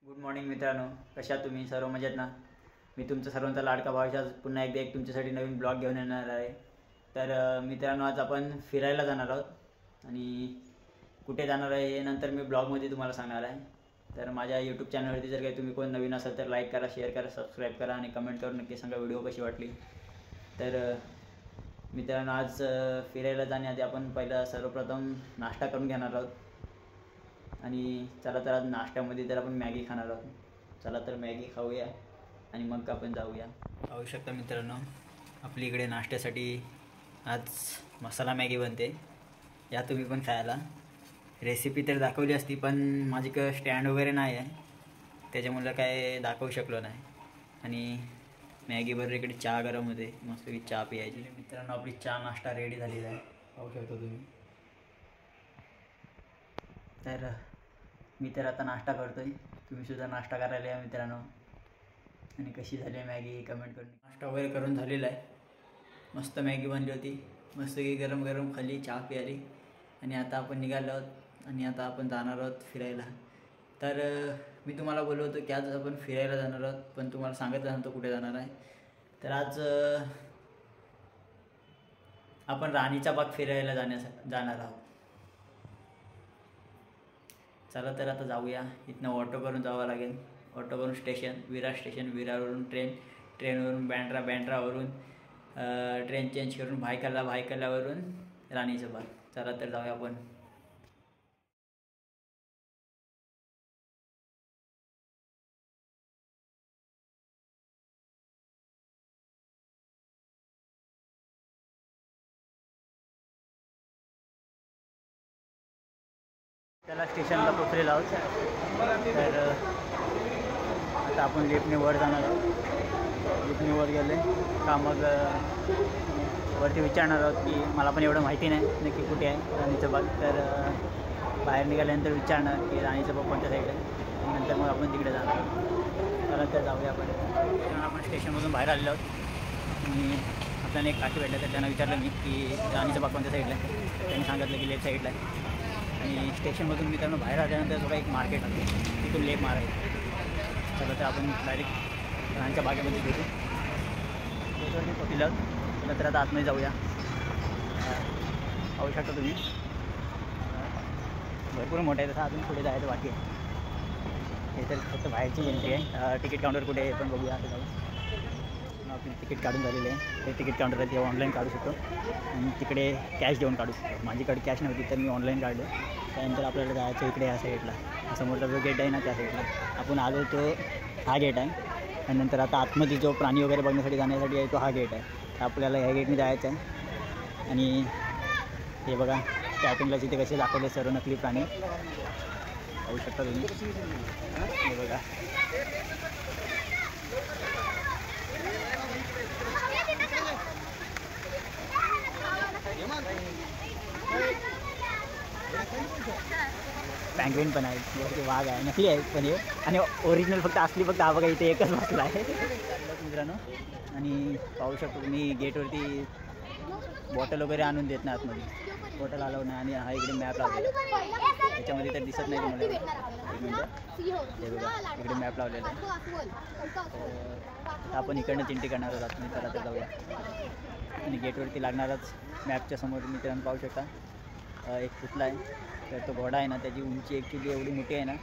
Good morning मित्रांनो, कशा तुम्ही सर्व मजेत ना? मी तुमचा सर्वांचा लाडका भाषा पुन्हा एकदा तुमच्यासाठी नवीन ब्लॉग घेऊन येणार आहे. तर मित्रांनो, आज आपण फिरायला जाणार आहोत आणि कुठे जाणार आहे हे नंतर मी ब्लॉगमध्ये तुम्हाला सांगणार आहे. तर माझ्या यूट्यूब चॅनलवरती जर काही तुम्ही कोण नवीन असाल तर लाईक करा, शेअर करा, सबस्क्राईब करा आणि कमेंट करून नक्की सांगा व्हिडिओ कशी वाटली. तर मित्रांनो, आज फिरायला जाण्याआधी आपण पहिलं सर्वप्रथम नाश्ता करून घेणार आहोत. आणि चला तर आज नाश्त्यामध्ये तर आपण मॅगी खाणार आहोत. चला तर मॅगी खाऊया आणि मग आपण जाऊया. पाहू शकता मित्रांनो, आपली इकडे नाश्त्यासाठी आज मसाला मॅगी बनते. या तुम्ही पण खायला. रेसिपी तर दाखवली असती पण माझी स्टँड वगैरे नाही आहे, त्याच्यामुळे काय दाखवू शकलो नाही. आणि मॅगीबरोबर इकडे चहा गरम होते, मस्तपैकी चहा प्यायची. मित्रांनो, आपली चहा नाश्ता रेडी झालेला आहे, पाहू शकता तुम्ही. तर मी तर आता नाश्ता करतोय, तुम्हीसुद्धा नाश्ता करायला या मित्रांनो. आणि कशी झाली मॅगी कमेंट करून. नाश्ता वगैरे करून झालेला आहे, मस्त मॅगी बनली होती, मस्त की गरम गरम खाल्ली, चहा प्याली. आणि आता आपण निघालो आहोत आणि आता आपण जाणार आहोत फिरायला. तर मी तुम्हाला बोललो होतो की आज आपण फिरायला जाणार आहोत, पण तुम्हाला सांगितलं नव्हतं कुठे जाणार आहे. तर आज आपण राणीचा बाग फिरायला जाणार आहोत. चला तर आता जाऊया. इथनं ऑटो करून जावं लागेल. ऑटो करून विरार स्टेशन, विरारवरून ट्रेनवरून बँड्रावरून ट्रेन चेंज करून भायखलावरून राणीचं बाग. चला तर जाऊया आपण. त्याला स्टेशनला पोचलेलो आहोत. तर आता आपण लिफ्टने वर जाणार आहोत. लिफ्टने वर गेले का मग वरती विचारणार आहोत की मला पण एवढं माहिती नाही नक्की कुठे आहे राणीचं बाग. तर बाहेर निघाल्यानंतर विचारणार की राणीचं बाग कोणत्या साईड आहे, नंतर मग आपण तिकडे जाणार आहोत. चला तर जाऊया आपण. आपण स्टेशनमधून बाहेर आलेलो आहोत आणि आपल्याला एक काकी भेटलं, तर त्यांना विचारलं मी की राणीचं बाग कोणत्या साईडला आहे. त्यांनी सांगितलं की लेफ्ट साईडला आहे. आणि स्टेशनमधून मित्रांनो बाहेर आल्यानंतर बघा एक मार्केट आहे, तिथून लेफ्ट मारायचं. चला तर आपण डायरेक्ट राणीच्या बागेमध्ये भेटू. त्याच्यावरती पोचलं तर आता आतमध्ये जाऊया. पाहू शकता तुम्ही, भरपूर मोठं आहे. तसं अजून पुढे जायचं बाकी आहे. हे तर फक्त बाहेरची एंट्री आहे. तिकीट काउंटर कुठे आहे पण बघूया. आता जाऊ. आपण तिकीट काढून झालेलं आहे. ते तिकीट काउंटर आहे, ते ऑनलाईन काढू शकतो आणि तिकडे कॅश देऊन काढू शकतो. माझ्याकडे कॅश नव्हती तर मी ऑनलाईन काढलं. त्यानंतर आपल्याला जायचं इकडे या साईडला, समोरचा जो गेट आहे ना त्या साईडला आपण आलो तो हा गेट आहे. आणि नंतर आता आतमध्ये जो प्राणी वगैरे बघण्यासाठी जाण्यासाठी आहे तो हा गेट आहे. तर आपल्याला ह्या गेटने जायचं आहे. आणि हे बघा स्टार्टिंगला तिथे कसे दाखवले सर्व नकली प्राणी, पाहू शकता तुम्ही. हे बघा, पँग्विन पण आहे, वाघ आहे, नकली आहे पण हे. आणि ओरिजिनल फक्त असली फक्त हा बघा इथे एकच बसला आहे मित्रांनो. आणि पाहू शकतो तुम्ही गेटवरती बॉटल वगैरे आणून देत नाही आतमध्ये, बॉटल अलाउड नाही. आणि हा इकडे मॅप लावलेला आहे, त्याच्यामध्ये तर दिसत नाही तुम्हाला. एक मिनटं, हे बघा इकडे मॅप लावलेला आहे. तर आपण इकडनं चिंटी करणार आहोत आतमध्ये. चला तर जाऊया. आणि गेटवरती लागणारच मॅपच्या समोर मित्रांनो पाहू शकता एक पुतळा आहे. तर तो घोडा आहे ना, त्याची उंची ॲक्च्युली एवढी मोठी आहे ना,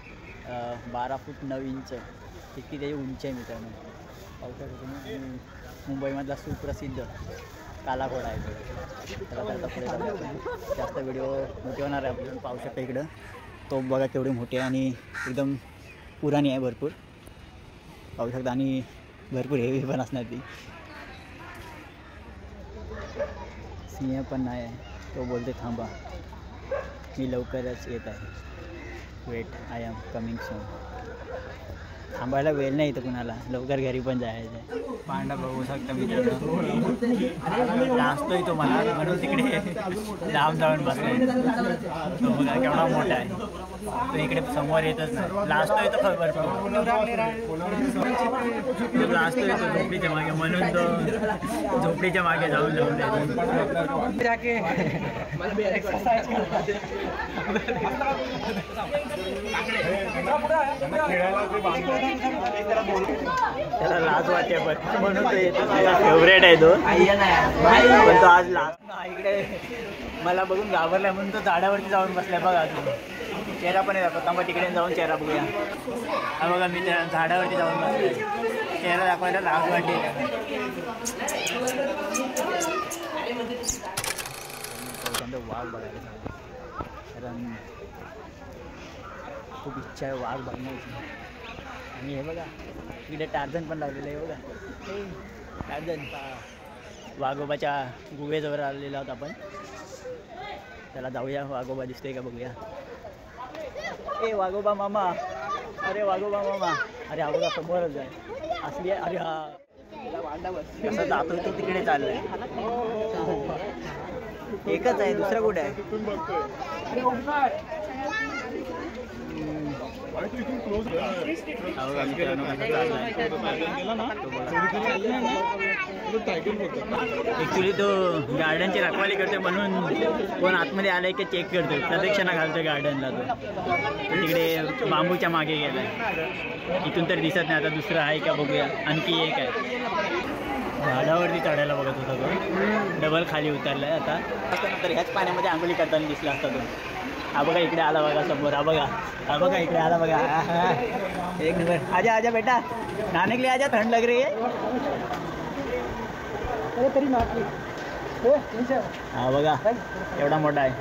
12 फूट 9 इंच इतकी त्याची उंची आहे मित्रांनो. पाहू शकता तुम्ही. मुंबईमधला सुप्रसिद्ध काला घोडा आहे. तर आता पुढे जाऊया आपण. जास्त व्हिडिओ मोठी होणार आहे आपल्याला. पाहू शकता इकडं तो बघा केवढी मोठी आहे आणि एकदम पुराणी आहे भरपूर, पाहू शकता. आणि भरपूर हेवी पण असणार ती. सिंह पण नाही आहे. तो बोलते थांबा, मी लवकरच येत आहे, weight I am coming soon. थांबायला वेळ नाही इथं कुणाला, लवकर घरी पण जायचं. पांडा बघू शकता मित्रांनो, नाचतोय तो मला म्हणून तिकडे लांब जाऊन बसलाय. तो बघा केवढा मोठा आहे, तो इकडे समोर येतच नाही. लाजतोय तो खबर, लाजतोय तो झोपडीच्या मागे, म्हणून तो झोपडीच्या मागे जाऊन त्याला लाज वाटते पण म्हणून तो येतो. फेवरेट आहे तो, पण तो आज लाज इकडे मला बघून घाबरलाय म्हणून तो झाडावरती जाऊन बसलाय. बघा अजून चेहरा पण आहे दाखवता, मग तिकडे जाऊन चेहरा बघूया. हा बघा मी त्या झाडावरती जाऊन बसलाय, चेहरा दाखवायला लाज वाटते. वाघ बघायला कारण खूप इच्छा आहे वाघ बघण्याची. आणि हे बघा इकडे टार्झन पण लावलेलं आहे. बघा टार्झन वाघोबाच्या गुहेजवळ आलेलो आहोत आपण. त्याला जाऊया, वाघोबा दिसतोय का बघूया. ए वाघोबा मामा, अरे वाघोबा मामा, अरे हा बघा समोरच आहे असली. अरे हा कसं जातोय तो तिकडे चाललाय. एकच आहे, दुसरा कुठे आहे. ऍक्च्युली तो गार्डनची रखवाली करतोय म्हणून कोण आतमध्ये आलंय की चेक करतोय, प्रदक्षिणा घालतोय गार्डनला. तो तिकडे बांबूच्या मागे गेलाय, इथून तर दिसत नाही. आता दुसरं आहे का बघूया. आणखी एक आहे, झाडावरती चढायला बघत होता तो, डबल खाली उतरलाय. आता तर ह्याच पाण्यामध्ये आंघोळी करताना दिसला असता तो. हा बघा इकडे आला बघा समोर, हा बघा, हा बघा इकडे आला बघा. एक नंबर. आजा आजा बेटा, नहाने के लिए आजा, ठंड लग रही है. हा बघा एवढा मोठा आहे.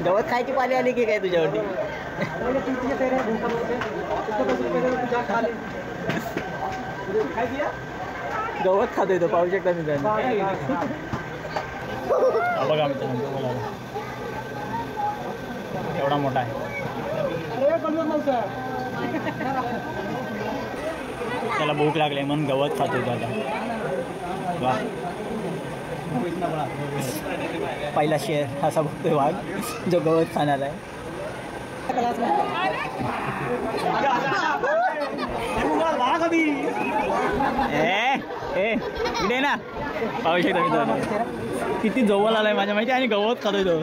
गवत खायची पाली आली की काय तुझ्यावरती. गवत खातोय तो, पाहू शकता मित्रांनो. बघा मित्रांनो एवढा मोठा आहे. त्याला भूक लागली म्हणून गवत खातोय तो आता. वा, पहिला शेर असा बघतोय वाघ जो गवत खाणार आहे. इकडे ना, पाहू शकता मित्रांनो किती जवळ आलाय माझ्या माहिती. आणि गवत खातोय तो,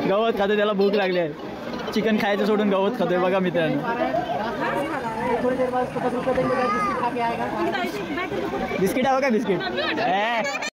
गवत खातोय. त्याला भूक लागली आहे, चिकन खायचं सोडून गवत खातोय. बघा मित्रांनो, बिस्किट हवं का बिस्किट.